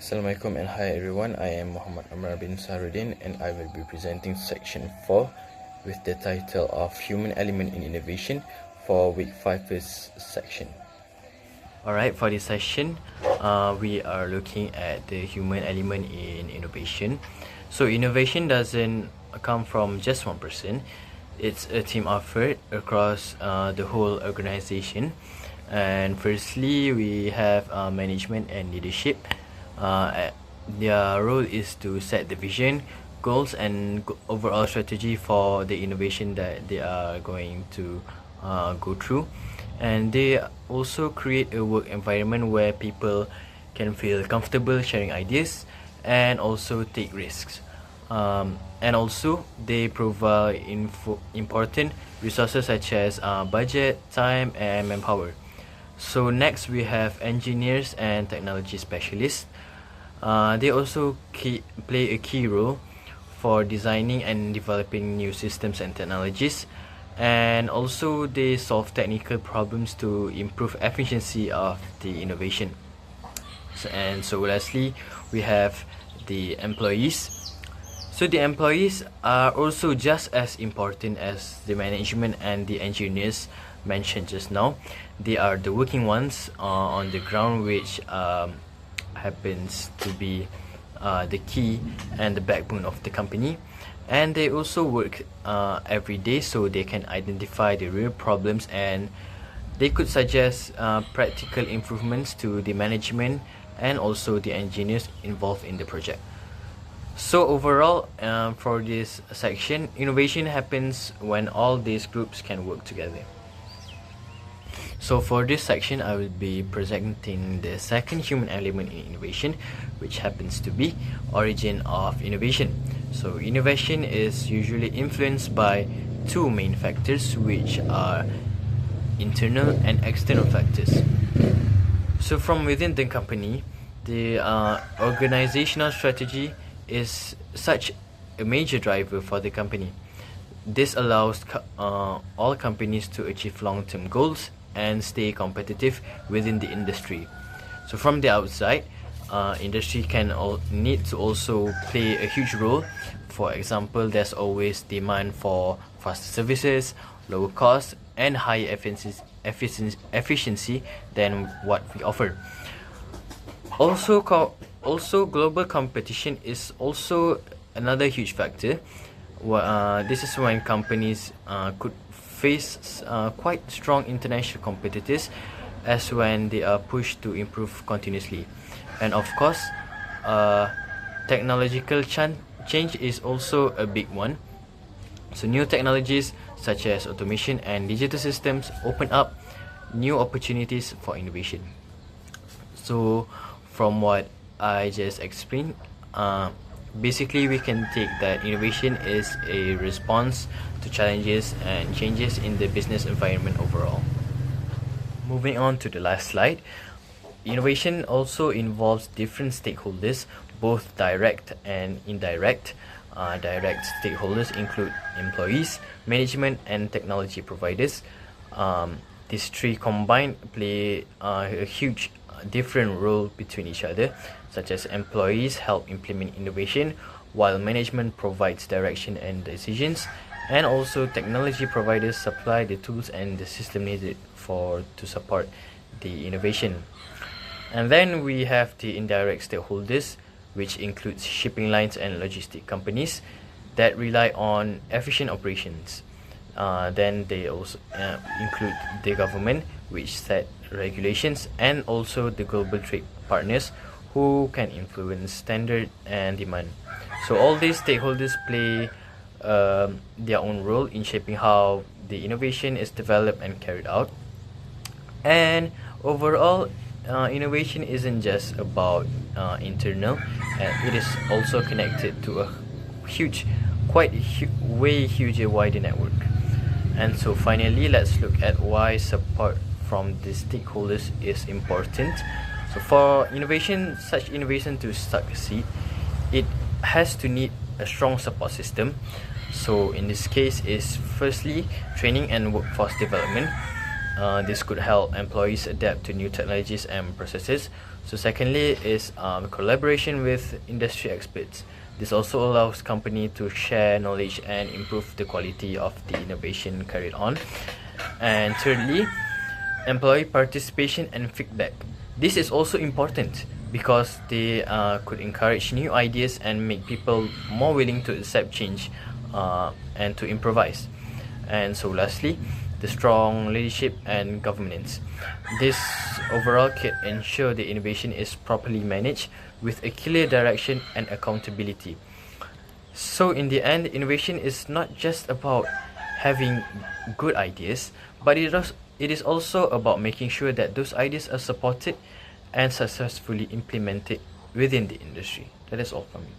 Assalamualaikum and hi everyone, I am Muhammad Ammar bin SAHARUDDIN and I will be presenting section 4 with the title of Human Element in Innovation for week 5 first section. Alright, for this session, we are looking at the human element in innovation. So innovation doesn't come from just one person, it's a team effort across the whole organization. And firstly, we have management and leadership. Their role is to set the vision, goals and overall strategy for the innovation that they are going to go through. And they also create a work environment where people can feel comfortable sharing ideas and also take risks. And also they provide important resources such as budget, time and manpower. So next we have engineers and technology specialists. They also play a key role for designing and developing new systems and technologies, and also they solve technical problems to improve efficiency of the innovation. So lastly, we have the employees. So the employees are also just as important as the management and the engineers mentioned just now. They are the working ones on the ground, which happens to be the key and the backbone of the company. And they also work every day, so they can identify the real problems and they could suggest practical improvements to the management and also the engineers involved in the project. So overall, for this section, innovation happens when all these groups can work together. So for this section, I will be presenting the second human element in innovation, which happens to be origin of innovation. So innovation is usually influenced by two main factors, which are internal and external factors. So from within the company, the organizational strategy is such a major driver for the company. This allows all companies to achieve long-term goals and stay competitive within the industry. So from the outside, industry can need to also play a huge role. For example, there's always demand for faster services, lower cost and higher efficiency than what we offer. Also global competition is also another huge factor. This is when companies could face quite strong international competitors, as when they are pushed to improve continuously. And of course, technological change is also a big one. So new technologies such as automation and digital systems open up new opportunities for innovation. So from what I just explained, basically we can take that innovation is a response to challenges and changes in the business environment overall. Moving on to the last slide, innovation also involves different stakeholders, both direct and indirect. Direct stakeholders include employees, management and technology providers. These three combined play a huge different role between each other, such as employees help implement innovation while management provides direction and decisions, and also technology providers supply the tools and the system needed to support the innovation. And then we have the indirect stakeholders, which includes shipping lines and logistic companies that rely on efficient operations. Then they also include the government, which set regulations, and also the global trade partners who can influence standard and demand. So all these stakeholders play their own role in shaping how the innovation is developed and carried out. And overall, innovation isn't just about internal, and it is also connected to a way wider network. And so finally, let's look at why support from the stakeholders is important. So for such innovation to succeed, it has to need a strong support system. So in this case is firstly training and workforce development. This could help employees adapt to new technologies and processes. So secondly is collaboration with industry experts. This also allows company to share knowledge and improve the quality of the innovation carried on. And thirdly, employee participation and feedback. This is also important because they could encourage new ideas and make people more willing to accept change and to improvise. And so lastly, the strong leadership and governance. This overall can ensure the innovation is properly managed with a clear direction and accountability. So in the end, innovation is not just about having good ideas, but it is also about making sure that those ideas are supported and successfully implemented within the industry. That is all from me.